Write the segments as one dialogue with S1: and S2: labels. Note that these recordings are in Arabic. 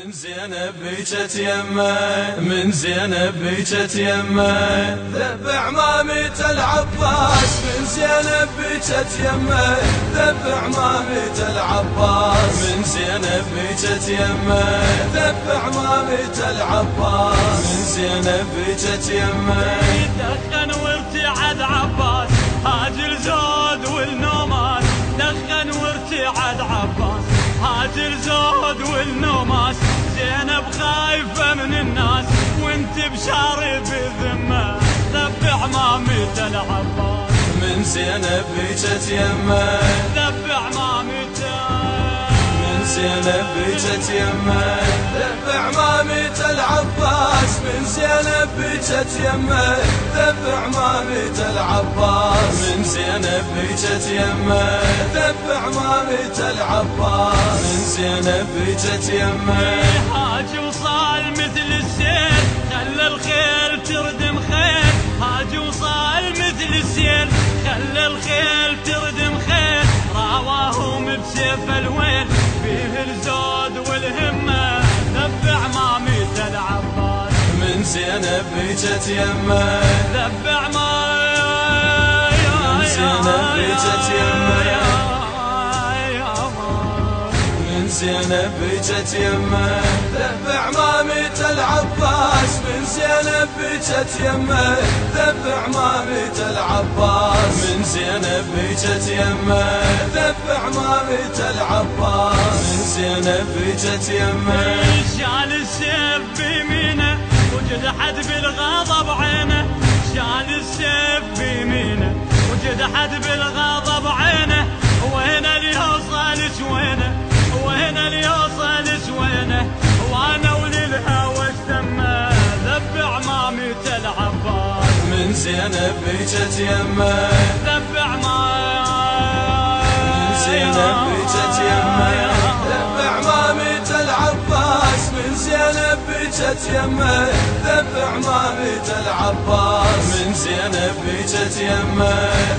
S1: من زينب بيجت يمه، من زينب بيجت يمه، ذب عمامة العباس. من زينب بيجت يمه، ذب عمامة العباس. من زينب بيجت يمه، ذب عمامة العباس. من زينب بيجت يمه،
S2: دخن وارتعد عباس، هاج الزود والنوماس. دخن وارتعد عباس، هاج الزود والنوماس. زينب خايفة من الناس وانت بشارب الذمة، ذب عمامة العباس.
S1: من زينب بيجت يمه،
S2: ذب عمامته.
S1: من زينب بيجت يمه، ذب عمامة العباس. من زينب بيجت يمه، ذب عمامة العباس. من زينب بيجت يمه، ذب عمامة العباس. من زينب بيجت يمه،
S2: هاج وصال مثل السيل، خلى الخيل تردم خيل. هاج وصال مثل السيل، خلى الخيل تردم خيل. راواهم بسيف الويل، فيه الزود والهمة، ذب عمامة العباس.
S1: من زينب بيجت يمه،
S2: ذب عمامة.
S1: من زينب بيجت يمه، من زينب بيجت يمه، ذب عمامة العباس. من زينب بيجت يمه، ذب عمامة العباس. من زينب بيجت يمه، ذب عمامة العباس. من زينب بيجت يمه،
S2: شال السيف بيمينه وجد حد بالغضب عينه. شال السيف بيمينه وجد حد بالغضب عينه. وهنا اللي يوصل سوينه، وهنا اللي يوصل سوينه. وانا وللهوى استمه، ذب عمامة العباس.
S1: من زينب بيجت يمه،
S2: ذب عمامة.
S1: من زينب بيجت يمه، ذب عمامة العباس. من زينب بيجت يمه، ذب عمامة العباس. من زينب بيجت يمه،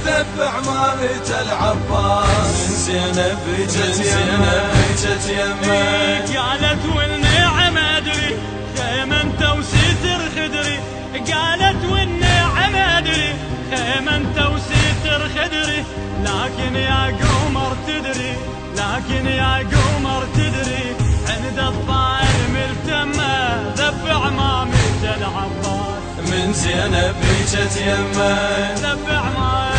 S1: ذب عمامة العباس. من زينب بيجت يمه،
S2: قالت والنعم ادري خيمة انت وستر خدري. قالت والنعم ادري خيمة انت وستر خدري. لكن يا قمر تدري، لكن يا قمر تدري، عند الطائر ملتمة، ذب عمامة العباس.
S1: من زينب بيجت يمه،
S2: ذب عمامة.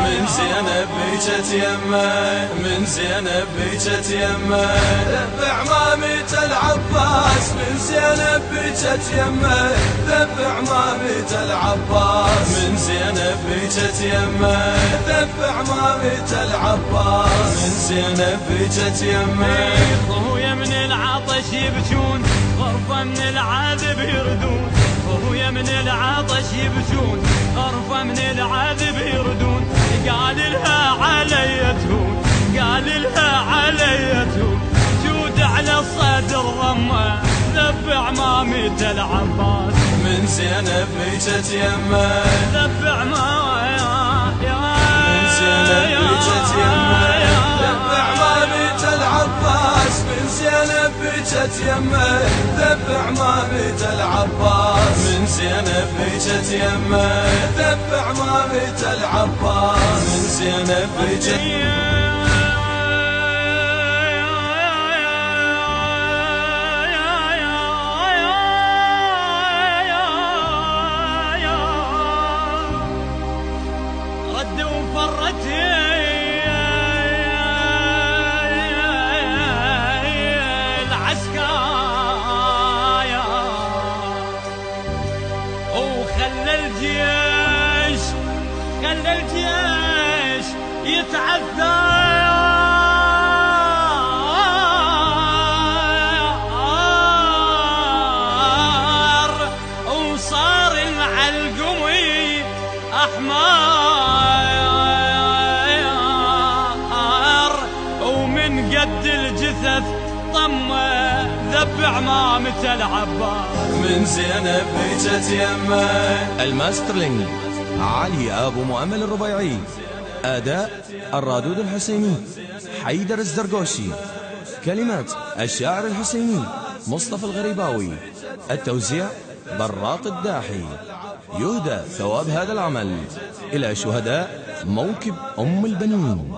S1: من زينب بيجت يمه، من زينب بيجت يمه، ذب عمامة العباس. من زينب بيجت يمه، ذب عمامة العباس. من زينب بيجت يمه، ذب عمامة العباس. من زينب بيجت يمه،
S2: خويا من العطش يبكون، غرفة من العذب يردون. خويا من العطش يبكون، غرفة من العذب يردون. قال لها علي تهون، قال لها علي تهون. جود على الصدر رمى، ذب عمامة العباس.
S1: من زينب بيجت يمه،
S2: ذب عمامة.
S1: من زينب بيجت يمه، ذب عمامة العباس. من زينب بيجت يمه، ذب عمامة العباس. من زينب بيجت يمه، ذب عمامة العباس. من زينب بيجت
S2: رد وفرت العسكايا، وخلى الجيش، خلى الجيش يتعذر. وصار العلقمي أحمر، ومن قد الجثث طمه، ذب عمامة العباس.
S1: من زينب بيجت يمه،
S3: الماسترلينج علي أبو مؤمل الربيعي، أداء الرادود الحسيني حيدر الزرقوشي. كلمات الشاعر الحسيني مصطفى الغريباوي. التوزيع براط الداحي. يهدى ثواب هذا العمل إلى شهداء موكب أم البنين.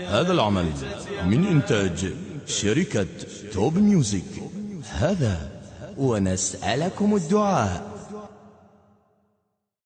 S3: هذا العمل من إنتاج شركة توب ميوزك. هذا ونسألكم الدعاء.